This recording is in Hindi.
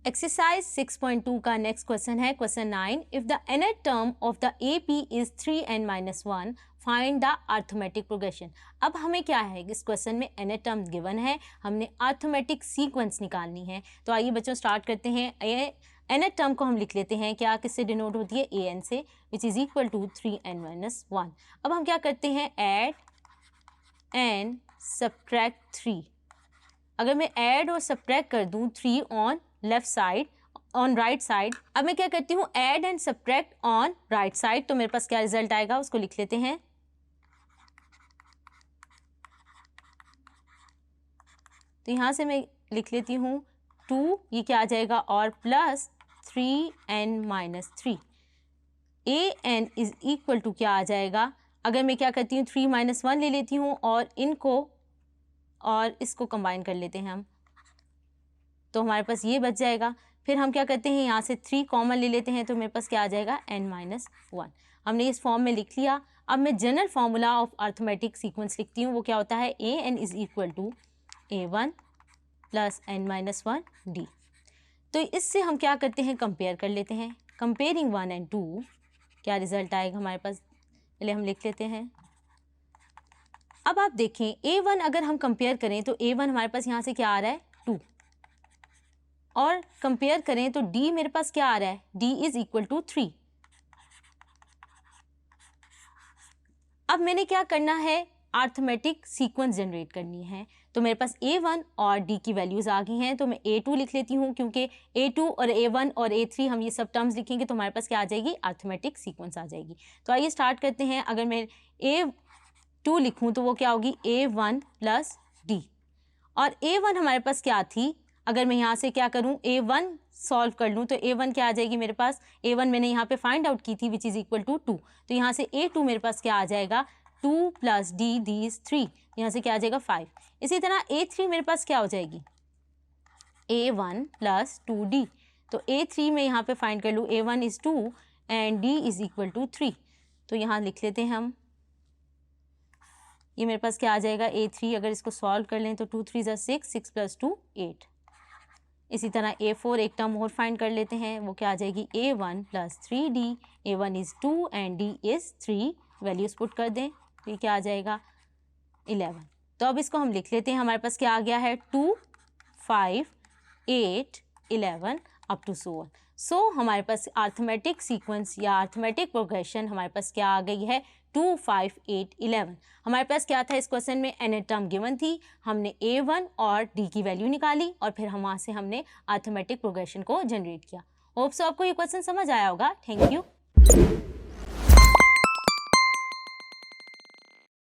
एक्सरसाइज 6.2 का नेक्स्ट क्वेश्चन है question 9। If the nth term of the AP is 3n-1 find the arithmetic progression. अब हमें क्या है, इस क्वेश्चन में nth टर्म गिवन है, हमने अर्थमेटिक सीक्वेंस निकालनी है। तो आइए बच्चों स्टार्ट करते हैं। nth टर्म को हम लिख लेते हैं, क्या किससे डिनोट होती है, an से, which is equal to 3n-1। अब हम क्या करते हैं, ऐड एंड सब्ट्रैक्ट 3। अगर मैं ऐड और सब्ट्रैक्ट कर दूं 3 on left side, on right side, अब मैं क्या करती हूँ, add and subtract on right side, तो मेरे पास क्या रिजल्ट आएगा उसको लिख लेते हैं। तो यहां से मैं लिख लेती हूँ 2, ये क्या आ जाएगा, और plus 3n-3। an is equal to क्या आ जाएगा, अगर मैं क्या करती हूँ 3 - 1 ले लेती हूँ और इनको और इसको कंबाइन कर लेते हैं हम, तो हमारे पास ये बच जाएगा। फिर हम क्या करते हैं, यहाँ से 3 कॉमन ले लेते हैं, तो मेरे पास क्या आ जाएगा, n-1। हमने इस फॉर्म में लिख लिया। अब मैं general formula of arithmetic sequence लिखती हूँ, वो क्या होता है, an is equal to a1 plus n-1 d। तो इससे हम क्या करते हैं, कंपेयर कर लेते हैं। कंपेयरिंग 1 and 2 क्या रिजल्ट आएगा हमारे पास, पहले हम लिख लेते हैं। अब आप देखें a1 अगर हम कंपेयर करें तो a1 हमारे पास यहाँ से क्या आ रहा है, 2, और कंपेयर करें तो d मेरे पास क्या आ रहा है, d इज इक्वल टू 3। अब मैंने क्या करना है, अर्थमेटिक सीक्वेंस जनरेट करनी है। तो मेरे पास a1 और d की वैल्यूज आ गई हैं, तो मैं a2 लिख लेती हूँ, क्योंकि a2 और a1 और a3 हम ये सब टर्म्स लिखेंगे तो हमारे पास क्या आ जाएगी, अर्थमेटिक सीक्वेंस आ जाएगी। तो आइए स्टार्ट करते हैं। अगर मैं a2 लिखूँ तो वो क्या होगी, a1 प्लस d, और a1 हमारे पास क्या थी, अगर मैं यहाँ से क्या करूँ, a1 सॉल्व कर लूँ तो a1 क्या आ जाएगी मेरे पास, a1 मैंने यहाँ पे फाइंड आउट की थी, विच इज़ इक्वल टू 2। तो यहाँ से a2 मेरे पास क्या आ जाएगा, 2 प्लस d इज 3, यहाँ से क्या आ जाएगा 5। इसी तरह a3 मेरे पास क्या हो जाएगी, a1 प्लस 2d। तो a3 में यहाँ पे फाइंड कर लूँ, a1 is 2 and d is equal to 3। तो यहाँ लिख लेते हैं हम, ये मेरे पास क्या आ जाएगा, a3 अगर इसको सॉल्व कर लें तो 2 3 = 6, 6 + 2 8। इसी तरह a4 एक टर्म और फाइंड कर लेते हैं, वो क्या आ जाएगी, a1 plus 3d। a1 is 2 and d is 3, values put कर दें तो ये क्या आ जाएगा, 11। तो अब इसको हम लिख लेते हैं, हमारे पास क्या आ गया है, 2 5 8 11 अप टू सो हमारे पास अर्थमेटिक सीक्वेंस या अर्थमेटिक प्रोग्रेशन हमारे पास क्या आ गई है, 2 5 8 11। हमारे पास क्या था, इस क्वेश्चन में nth टर्म गिवन थी, हमने a1 और d की वैल्यू निकाली और फिर हम वहाँ से हमने अर्थमेटिक प्रोग्रेशन को जनरेट किया। होप सो आपको ये क्वेश्चन समझ आया होगा। Thank you.